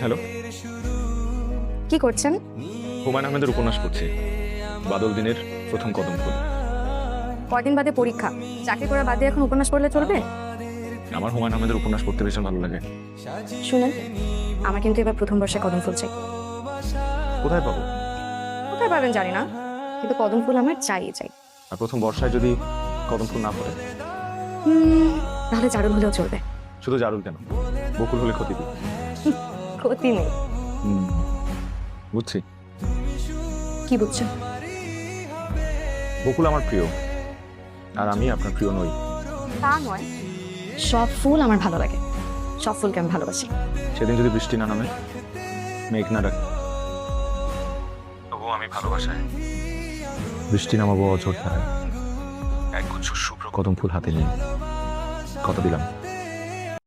Hello, কি করছেন? হুমায়ুন আহমেদের উপন্যাস পড়ছি, বাদল দিনের প্রথম কদম ফুল। কয়দিন বাদে পরীক্ষা, চাকরি করা বাদে এখন উপন্যাস পড়লে চলবে? আমার হুমায়ুন আহমেদের উপন্যাস পড়তে ভীষণ ভালো লাগে। শুনেন, আমার কিন্তু এবার প্রথম বর্ষে কদম ফুল চাই। কোথায় পাবো? কোথায় পাবেন জানি না, কিন্তু কদম ফুল আমার চাই চাই। আর প্রথম বর্ষায় যদি কদম ফুল না পড়ে? তাহলে জারুল হলেও চলবে। শুধু জারুল কেন, বকুল হলে ক্ষতি কি? ক্ষতি নেই। বুঝছি। কি বুঝছেন? বকুল আমার প্রিয়, আর আমি আপনার প্রিয় নই। তা নয়, সব ফুল আমার ভালো লাগে, সব ফুলকে আমি ভালোবাসি। সেদিন যদি বৃষ্টি না নামে, মেঘ না ডাকে, তবুও আমি ভালোবাসায় বৃষ্টি নামাবো অঝোর ধারায়, একগুচ্ছ শুভ্র কদম ফুল হাতে নিয়ে। কথা দিলাম।